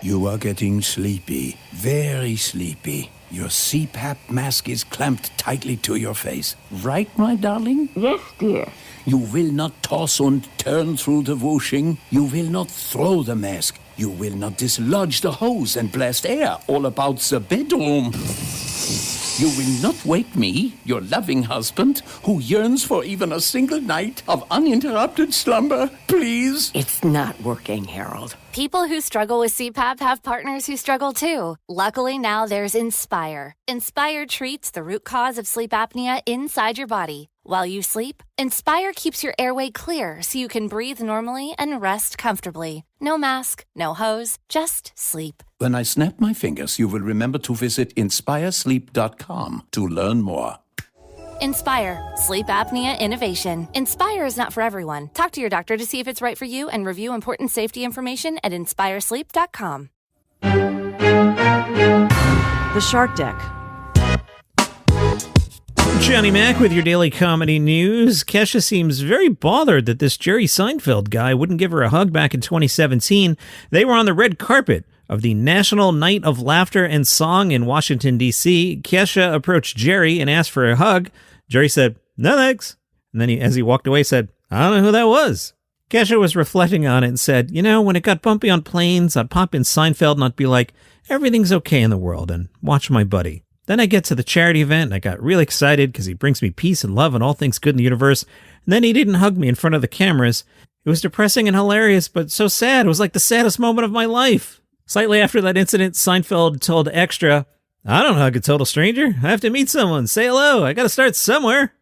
You are getting sleepy, very sleepy. Your CPAP mask is clamped tightly to your face. Right, my darling? Yes, dear. You will not toss and turn through the whooshing. You will not throw the mask. You will not dislodge the hose and blast air all about the bedroom. You will not wake me, your loving husband, who yearns for even a single night of uninterrupted slumber, please. It's not working, Harold. People who struggle with CPAP have partners who struggle too. Luckily now there's Inspire. Inspire treats the root cause of sleep apnea inside your body. While you sleep, Inspire keeps your airway clear so you can breathe normally and rest comfortably. No mask, no hose, just sleep. When I snap my fingers, you will remember to visit inspiresleep.com to learn more. Inspire, sleep apnea innovation. Inspire is not for everyone. Talk to your doctor to see if it's right for you and review important safety information at inspiresleep.com. The Shark Deck. Johnny Mac with your daily comedy news. Kesha seems very bothered that this Jerry Seinfeld guy wouldn't give her a hug back in 2017. They were on the red carpet of the National Night of Laughter and Song in Washington, D.C. Kesha approached Jerry and asked for a hug. Jerry said, "No thanks." And then as he walked away, said, "I don't know who that was." Kesha was reflecting on it and said, when it got bumpy on planes, I'd pop in Seinfeld and I'd be like, everything's okay in the world, and watch my buddy. Then I get to the charity event and I got really excited because he brings me peace and love and all things good in the universe. And then he didn't hug me in front of the cameras. It was depressing and hilarious, but so sad. It was like the saddest moment of my life. Slightly after that incident, Seinfeld told Extra, "I don't hug a total stranger. I have to meet someone, say hello. I got to start somewhere."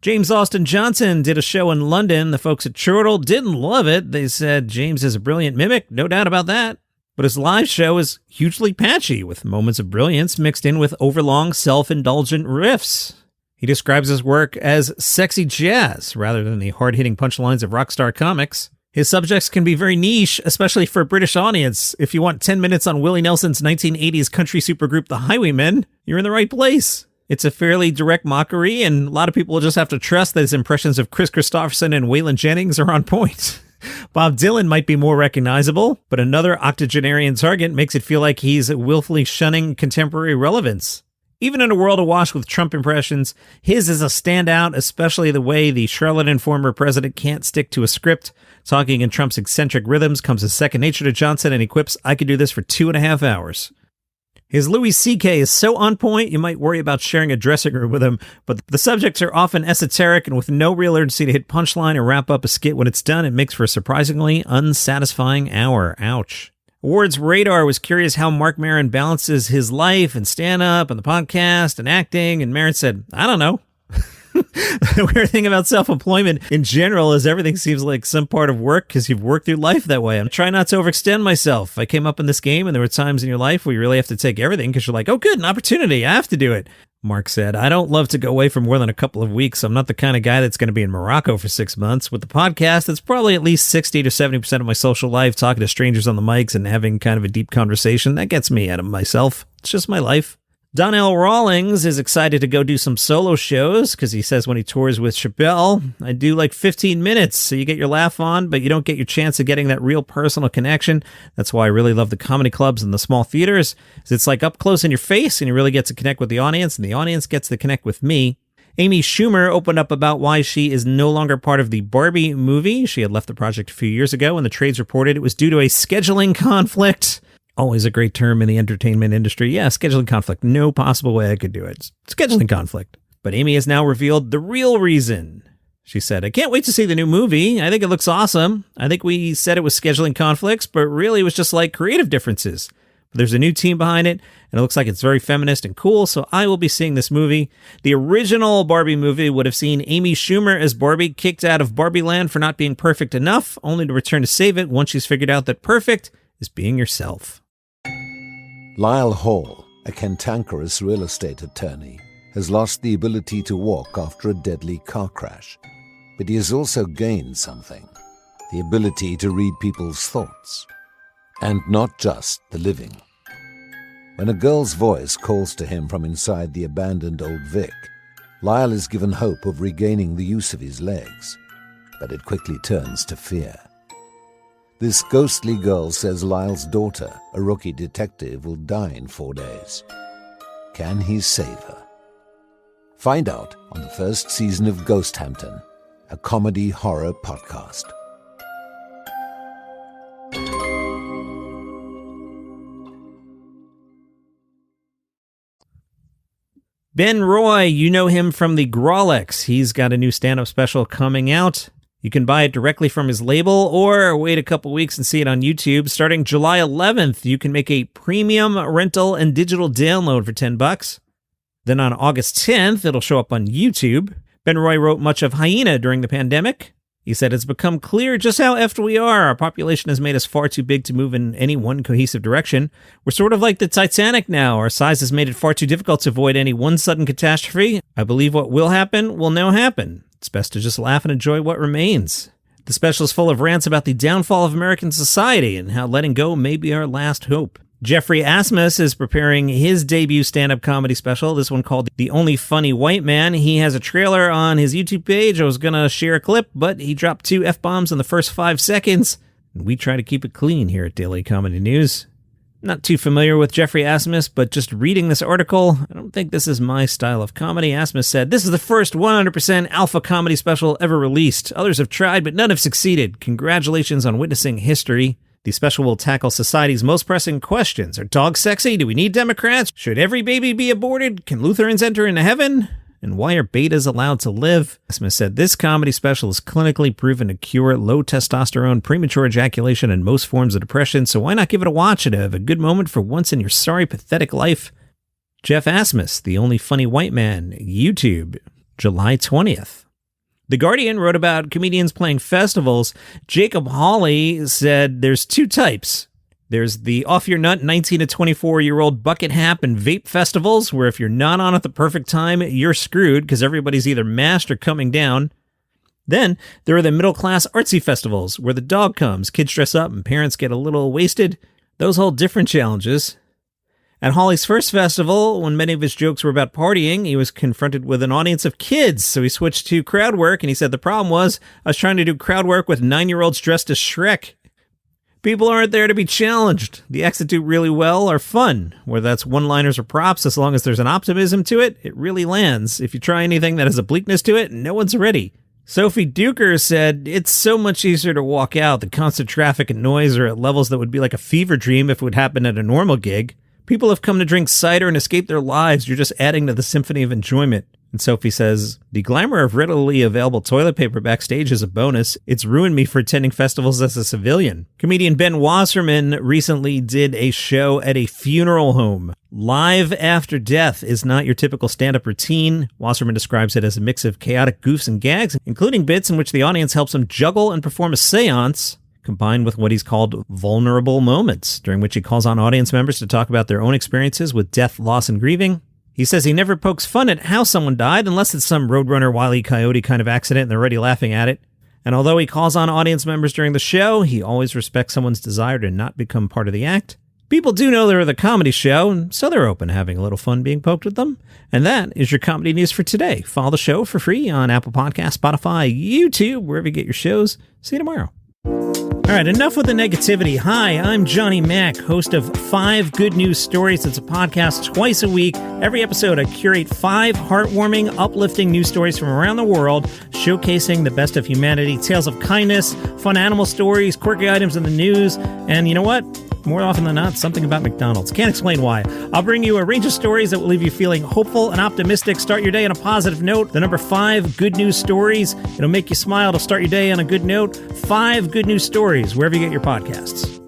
James Austin Johnson did a show in London. The folks at Chortle didn't love it. They said James is a brilliant mimic, no doubt about that. But his live show is hugely patchy, with moments of brilliance mixed in with overlong, self-indulgent riffs. He describes his work as sexy jazz, rather than the hard-hitting punchlines of rock star comics. His subjects can be very niche, especially for a British audience. If you want 10 minutes on Willie Nelson's 1980s country supergroup The Highwaymen, you're in the right place. It's a fairly direct mockery, and a lot of people will just have to trust that his impressions of Chris Christopherson and Waylon Jennings are on point. Bob Dylan might be more recognizable, but another octogenarian target makes it feel like he's willfully shunning contemporary relevance. Even in a world awash with Trump impressions, his is a standout, especially the way the charlatan former president can't stick to a script. Talking in Trump's eccentric rhythms comes as second nature to Johnson, and he quips, "I could do this for 2.5 hours." His Louis C.K. is so on point, you might worry about sharing a dressing room with him, but the subjects are often esoteric, and with no real urgency to hit punchline or wrap up a skit when it's done, it makes for a surprisingly unsatisfying hour. Ouch. Awards Radar was curious how Marc Maron balances his life and stand-up and the podcast and acting, and Maron said, "I don't know." The weird thing about self-employment in general is everything seems like some part of work because you've worked through life that way. I'm trying not to overextend myself. I came up in this game and there were times in your life where you really have to take everything because you're like, oh, good, an opportunity. I have to do it. Mark said, "I don't love to go away for more than a couple of weeks. I'm not the kind of guy that's going to be in Morocco for 6 months. With the podcast, it's probably at least 60 to 70% of my social life, talking to strangers on the mics and having kind of a deep conversation. That gets me out of myself. It's just my life." Donnell Rawlings is excited to go do some solo shows because he says when he tours with Chappelle, "I do like 15 minutes, so you get your laugh on, but you don't get your chance of getting that real personal connection. That's why I really love the comedy clubs and the small theaters. It's like up close in your face, and you really get to connect with the audience, and the audience gets to connect with me." Amy Schumer opened up about why she is no longer part of the Barbie movie. She had left the project a few years ago, and the trades reported it was due to a scheduling conflict. Always a great term in the entertainment industry. Yeah, scheduling conflict. No possible way I could do it. Scheduling conflict. But Amy has now revealed the real reason. She said, "I can't wait to see the new movie. I think it looks awesome. I think we said it was scheduling conflicts, but really it was just like creative differences. But there's a new team behind it, and it looks like it's very feminist and cool, so I will be seeing this movie." The original Barbie movie would have seen Amy Schumer as Barbie kicked out of Barbie Land for not being perfect enough, only to return to save it once she's figured out that perfect is being yourself. Lyle Hall, a cantankerous real estate attorney, has lost the ability to walk after a deadly car crash. But he has also gained something, the ability to read people's thoughts. And not just the living. When a girl's voice calls to him from inside the abandoned old Vic, Lyle is given hope of regaining the use of his legs, but it quickly turns to fear. This ghostly girl says Lyle's daughter, a rookie detective, will die in 4 days. Can he save her? Find out on the first season of Ghosthampton, a comedy horror podcast. Ben Roy, you know him from the Grawlex. He's got a new stand-up special coming out. You can buy it directly from his label or wait a couple weeks and see it on YouTube. Starting July 11th, you can make a premium rental and digital download for $10. Then on August 10th, it'll show up on YouTube. Ben Roy wrote much of Hyena during the pandemic. He said, "It's become clear just how effed we are. Our population has made us far too big to move in any one cohesive direction. We're sort of like the Titanic now. Our size has made it far too difficult to avoid any one sudden catastrophe. I believe what will happen will now happen. It's best to just laugh and enjoy what remains." The special is full of rants about the downfall of American society and how letting go may be our last hope. Jeffrey Asmus is preparing his debut stand-up comedy special, this one called The Only Funny White Man. He has a trailer on his YouTube page. I was going to share a clip, but he dropped 2 F-bombs in the first 5 seconds. And we try to keep it clean here at Daily Comedy News. Not too familiar with Jeffrey Asmus, but just reading this article, I don't think this is my style of comedy. Asmus said, "This is the first 100% alpha comedy special ever released. Others have tried, but none have succeeded. Congratulations on witnessing history. The special will tackle society's most pressing questions. Are dogs sexy? Do we need Democrats? Should every baby be aborted? Can Lutherans enter into heaven? And why are betas allowed to live?" Asmus said, "This comedy special is clinically proven to cure low testosterone, premature ejaculation, and most forms of depression, so why not give it a watch and have a good moment for once in your sorry, pathetic life?" Jeff Asmus, The Only Funny White Man, YouTube, July 20th. The Guardian wrote about comedians playing festivals. Jacob Hawley said there's 2 types. There's the off-your-nut 19 to 24-year-old bucket hap and vape festivals, where if you're not on at the perfect time, you're screwed because everybody's either mashed or coming down. Then there are the middle-class artsy festivals, where the dog comes, kids dress up, and parents get a little wasted. Those hold different challenges. At Hawley's first festival, when many of his jokes were about partying, he was confronted with an audience of kids, so he switched to crowd work, and he said, "The problem was, I was trying to do crowd work with 9-year-olds dressed as Shrek. People aren't there to be challenged. The acts that do really well are fun, whether that's one-liners or props, as long as there's an optimism to it, it really lands. If you try anything that has a bleakness to it, no one's ready." Sophie Duker said, "It's so much easier to walk out. The constant traffic and noise are at levels that would be like a fever dream if it would happen at a normal gig. People have come to drink cider and escape their lives. You're just adding to the symphony of enjoyment." And Sophie says, "The glamour of readily available toilet paper backstage is a bonus. It's ruined me for attending festivals as a civilian." Comedian Ben Wasserman recently did a show at a funeral home. Live after death is not your typical stand-up routine. Wasserman describes it as a mix of chaotic goofs and gags, including bits in which the audience helps him juggle and perform a seance, combined with what he's called vulnerable moments, during which he calls on audience members to talk about their own experiences with death, loss, and grieving. He says he never pokes fun at how someone died unless it's some Roadrunner Wile E. Coyote kind of accident and they're already laughing at it. And although he calls on audience members during the show, he always respects someone's desire to not become part of the act. People do know they're the comedy show, and so they're open to having a little fun being poked with them. And that is your comedy news for today. Follow the show for free on Apple Podcasts, Spotify, YouTube, wherever you get your shows. See you tomorrow. All right, enough with the negativity. Hi, I'm Johnny Mack, host of 5 Good News Stories. It's a podcast twice a week. Every episode, I curate 5 heartwarming, uplifting news stories from around the world, showcasing the best of humanity, tales of kindness, fun animal stories, quirky items in the news, and you know what? More often than not, something about McDonald's. Can't explain why. I'll bring you a range of stories that will leave you feeling hopeful and optimistic. Start your day on a positive note. The number 5 Good News Stories. It'll make you smile. It'll start your day on a good note. 5 Good News Stories, wherever you get your podcasts.